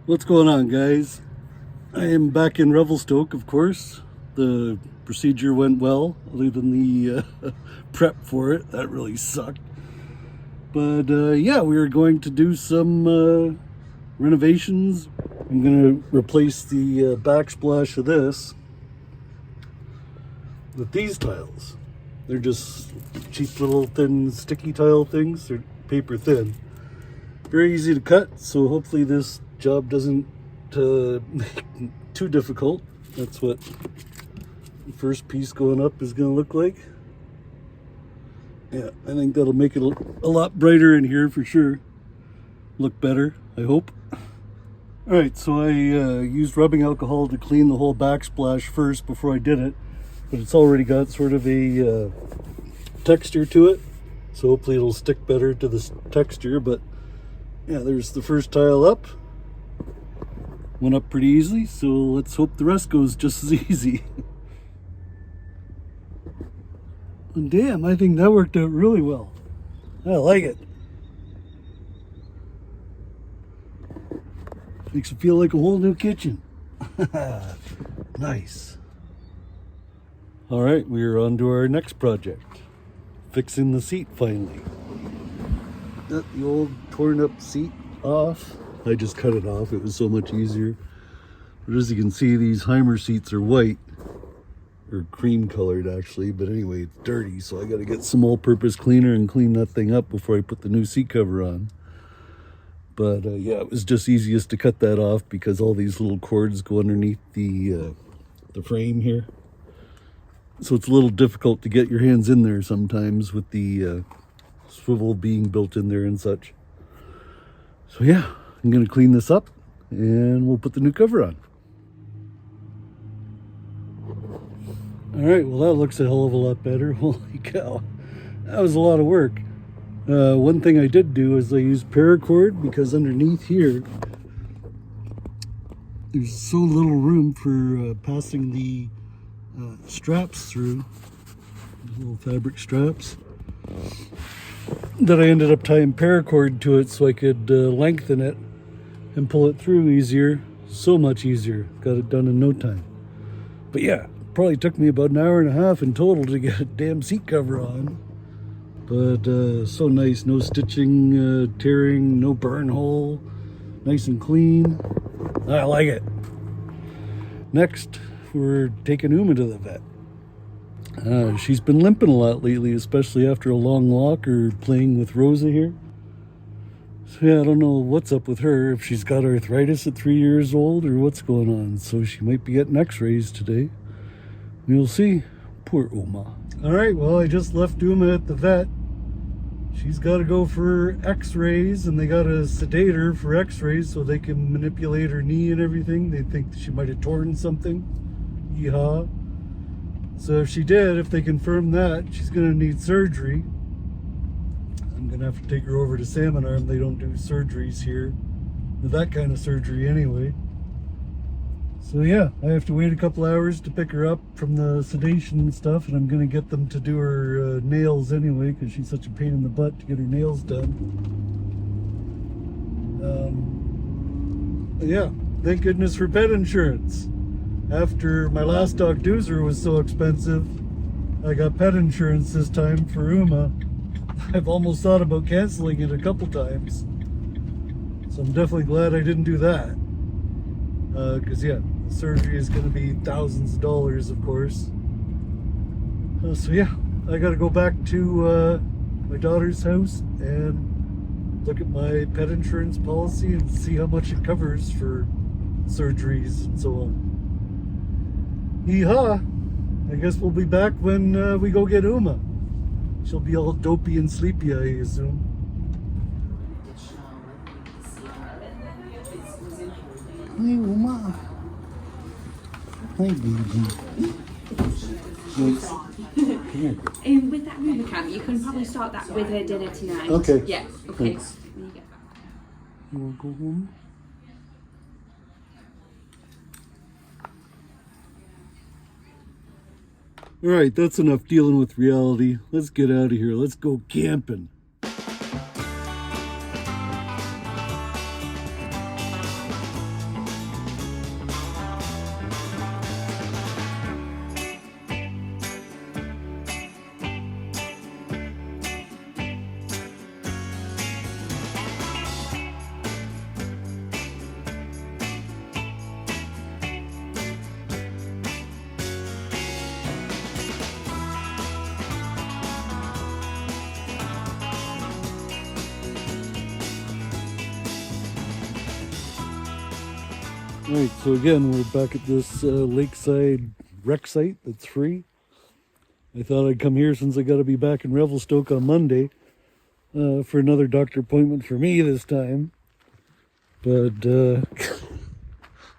What's going on, guys? I am back in Revelstoke, of course. The procedure went well, other than the prep for it. That really sucked. But yeah, we are going to do some renovations. I'm going to replace the backsplash of this with these tiles. They're just cheap little thin sticky tile things. They're paper thin. Very easy to cut, so hopefully this job doesn't make too difficult. That's what the first piece going up is going to look like. Yeah, I think that'll make it a lot brighter in here for sure. Look better, I hope. Alright, so I used rubbing alcohol to clean the whole backsplash first before I did it. But it's already got sort of a texture to it. So hopefully it'll stick better to this texture. But yeah, there's the first tile up. Went up pretty easily, so let's hope the rest goes just as easy. And damn, I think that worked out really well. I like it. Makes it feel like a whole new kitchen. Nice. All right, we are on to our next project. Fixing the seat finally. Got the old torn up seat off. I just cut it off, it was so much easier. But as you can see, these Heimer seats are white, or cream colored actually, but anyway, it's dirty, so I gotta get some all-purpose cleaner and clean that thing up before I put the new seat cover on. But yeah, it was just easiest to cut that off because all these little cords go underneath the frame here. So it's a little difficult to get your hands in there sometimes with the swivel being built in there and such. So yeah, I'm going to clean this up and we'll put the new cover on. All right, well that looks a hell of a lot better. Holy cow, that was a lot of work. One thing I did do is I used paracord because underneath here there's so little room for passing the straps through, little fabric straps, that I ended up tying paracord to it so I could lengthen it and pull it through easier. So much easier. Got it done in no time. But yeah, probably took me about an hour and a half in total to get a damn seat cover on. But so nice. No stitching, tearing, no burn hole. Nice and clean. I like it. Next, we're taking Uma to the vet. She's been limping a lot lately, especially after a long walk or playing with Rosa here. So yeah, I don't know what's up with her, if she's got arthritis at 3 years old or what's going on. So she might be getting x-rays today. We'll see. Poor Uma. All right, well, I just left Uma at the vet. She's got to go for x-rays, and they got to sedate her for x-rays so they can manipulate her knee and everything. They think she might have torn something. Yeehaw. So if she did, if they confirm that, she's going to need surgery. I'm going to have to take her over to Salmon Arm. They don't do surgeries here. That kind of surgery anyway. So yeah, I have to wait a couple hours to pick her up from the sedation and stuff, and I'm going to get them to do her nails anyway because she's such a pain in the butt to get her nails done. Yeah, thank goodness for pet insurance. After my last dog Doozer was so expensive, I got pet insurance this time for Uma. I've almost thought about canceling it a couple times. So I'm definitely glad I didn't do that. Because yeah, the surgery is going to be thousands of dollars, of course. So yeah, I got to go back to my daughter's house and look at my pet insurance policy and see how much it covers for surgeries and so on. Yeehaw! I guess we'll be back when we go get Uma. She'll be all dopey and sleepy, I assume. Hi, Uma. Hi, baby. Come here. With that Reno cam, you can probably start that with her dinner tonight. Okay. Yeah, okay. Thanks. There you get that. You want to go home? All right, that's enough dealing with reality. Let's get out of here. Let's go camping. Alright, so again, we're back at this lakeside rec site that's free. I thought I'd come here since I got to be back in Revelstoke on Monday for another doctor appointment for me this time. But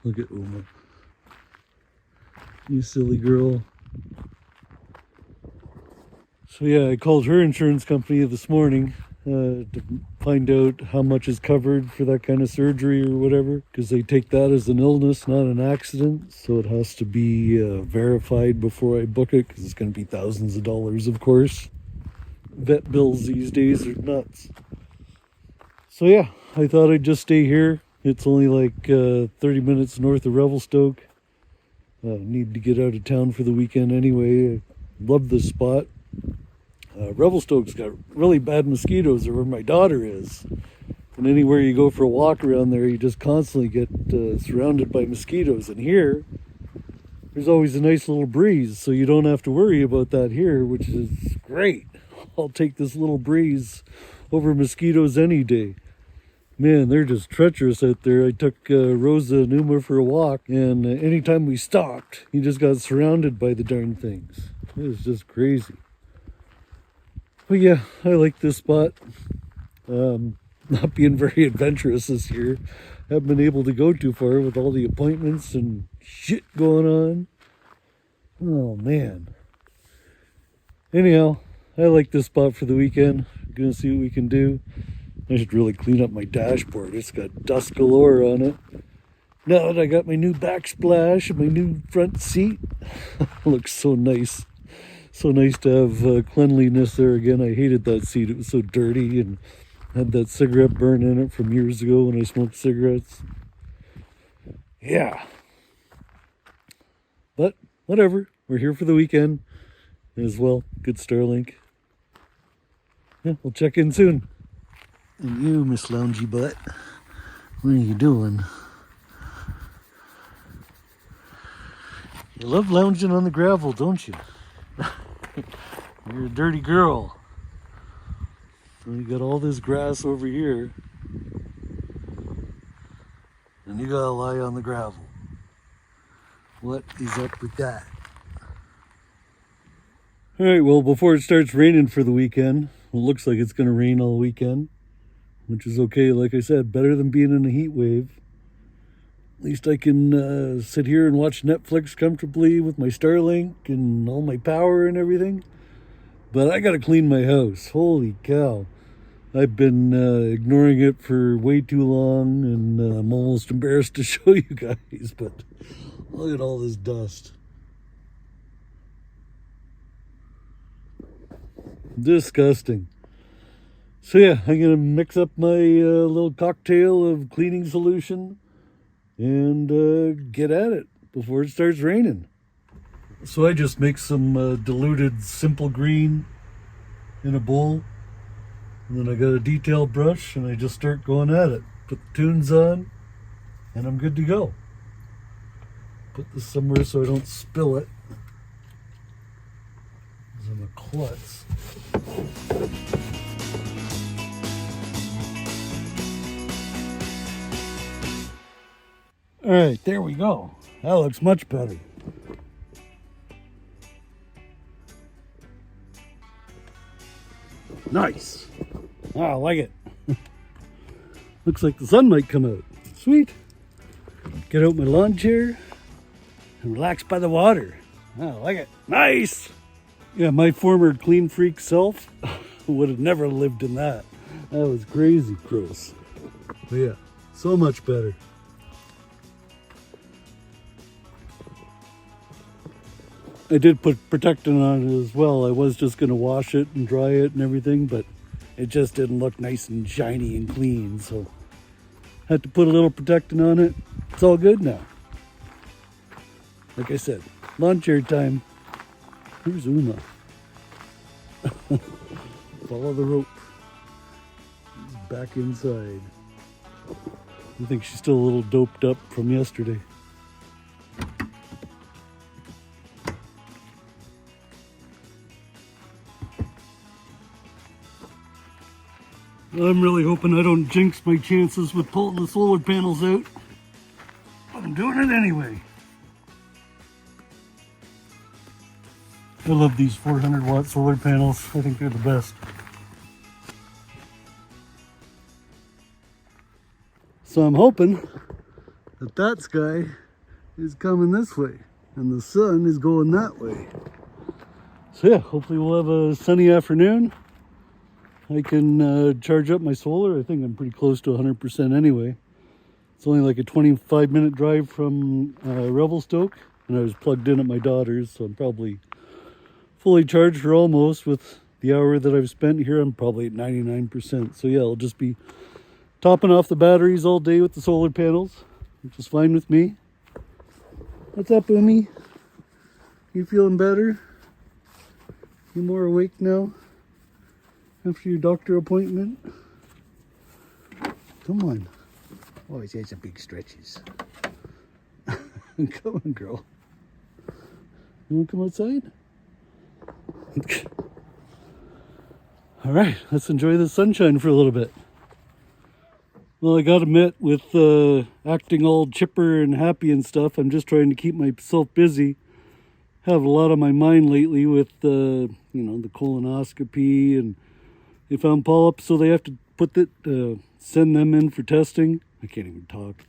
look at Uma. You silly girl. So yeah, I called her insurance company this morning to find out how much is covered for that kind of surgery or whatever, because they take that as an illness, not an accident. So it has to be verified before I book it, because it's going to be thousands of dollars, of course. Vet bills these days are nuts. So yeah, I thought I'd just stay here. It's only like 30 minutes north of Revelstoke. Need to get out of town for the weekend anyway. I love this spot. Revelstoke's got really bad mosquitoes, or where my daughter is. And anywhere you go for a walk around there, you just constantly get surrounded by mosquitoes. And here, there's always a nice little breeze, so you don't have to worry about that here, which is great. I'll take this little breeze over mosquitoes any day. Man, they're just treacherous out there. I took Rosa and Uma for a walk, and anytime we stopped, you just got surrounded by the darn things. It was just crazy. But yeah, I like this spot. Not being very adventurous this year. Haven't been able to go too far with all the appointments and shit going on. Oh man. Anyhow, I like this spot for the weekend. Gonna see what we can do. I should really clean up my dashboard. It's got dust galore on it. Now that I got my new backsplash and my new front seat, looks so nice. So nice to have cleanliness there again. I hated that seat. It was so dirty and had that cigarette burn in it from years ago when I smoked cigarettes. Yeah. But whatever. We're here for the weekend as well. Good Starlink. Yeah, we'll check in soon. And you, Miss Loungy Butt, what are you doing? You love lounging on the gravel, don't you? You're a dirty girl. So you got all this grass over here, and you gotta lie on the gravel. What is up with that? Alright, well, before it starts raining for the weekend, it looks like it's gonna rain all weekend, which is okay. Like I said, better than being in a heat wave. At least I can sit here and watch Netflix comfortably with my Starlink and all my power and everything. But I gotta clean my house. Holy cow. I've been ignoring it for way too long, and I'm almost embarrassed to show you guys, but look at all this dust. Disgusting. So yeah, I'm gonna mix up my little cocktail of cleaning solution and get at it before it starts raining. So I just make some diluted simple green in a bowl, and then I got a detail brush and I just start going at it. Put the tunes on and I'm good to go. Put this somewhere so I don't spill it, because I'm a klutz. All right, there we go. That looks much better. Nice. Oh, I like it. Looks like the sun might come out. Sweet. Get out my lawn chair and relax by the water. Oh, I like it. Nice. Yeah, my former clean freak self would have never lived in that. That was crazy gross. But yeah, so much better. I did put protectant on it as well. I was just going to wash it and dry it and everything, but it just didn't look nice and shiny and clean, so had to put a little protectant on it. It's all good now. Like I said, lawn chair time. Here's Uma. Follow the rope. He's back inside. I think she's still a little doped up from yesterday. I'm really hoping I don't jinx my chances with pulling the solar panels out. But I'm doing it anyway. I love these 400-watt solar panels. I think they're the best. So I'm hoping that that sky is coming this way and the sun is going that way. So yeah, hopefully we'll have a sunny afternoon. I can charge up my solar. I think I'm pretty close to 100% anyway. It's only like a 25-minute drive from Revelstoke, and I was plugged in at my daughter's, so I'm probably fully charged or almost. With the hour that I've spent here, I'm probably at 99%. So yeah, I'll just be topping off the batteries all day with the solar panels, which is fine with me. What's up, Umi? You feeling better? You more awake now after your doctor appointment? Come on. Always had some big stretches. Come on, girl. You want to come outside? All right, let's enjoy the sunshine for a little bit. Well, I gotta admit, with acting all chipper and happy and stuff, I'm just trying to keep myself busy. Have a lot on my mind lately with the colonoscopy, and they found polyps, so they have to send them in for testing. I can't even talk.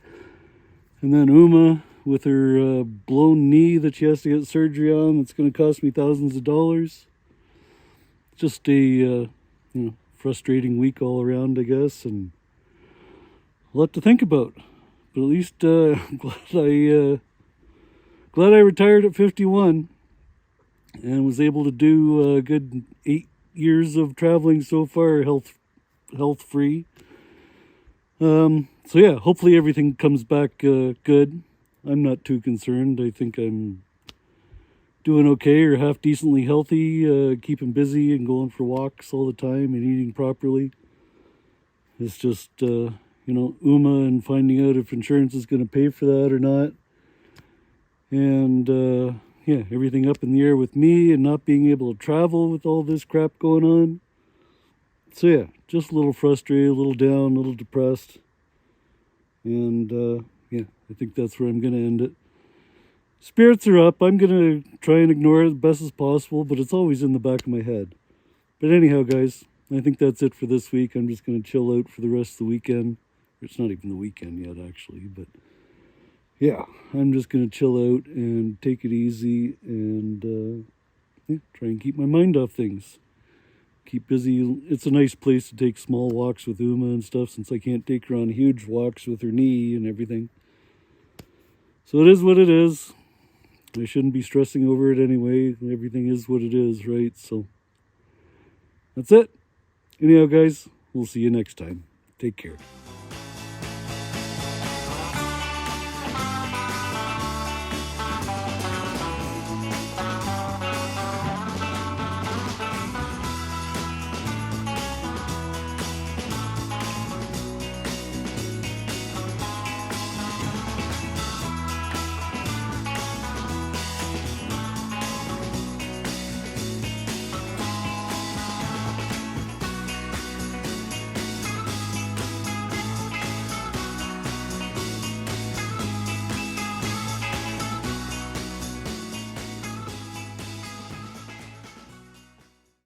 And then Uma with her blown knee that she has to get surgery on. That's going to cost me thousands of dollars. Just a frustrating week all around, I guess, and a lot to think about. But at least I'm glad I retired at 51 and was able to do a good 8 years of traveling so far, health free. So yeah, hopefully everything comes back good. I'm not too concerned. I think I'm doing okay, or half decently healthy, keeping busy and going for walks all the time and eating properly. It's just Uma and finding out if insurance is going to pay for that or not. And yeah, everything up in the air with me and not being able to travel with all this crap going on. So yeah, just a little frustrated, a little down, a little depressed. And yeah, I think that's where I'm going to end it. Spirits are up. I'm going to try and ignore it as best as possible, but it's always in the back of my head. But anyhow, guys, I think that's it for this week. I'm just going to chill out for the rest of the weekend. It's not even the weekend yet, actually, but yeah, I'm just going to chill out and take it easy and yeah, try and keep my mind off things. Keep busy. It's a nice place to take small walks with Uma and stuff, since I can't take her on huge walks with her knee and everything. So it is what it is. I shouldn't be stressing over it anyway. Everything is what it is, right? So that's it. Anyhow, guys, we'll see you next time. Take care.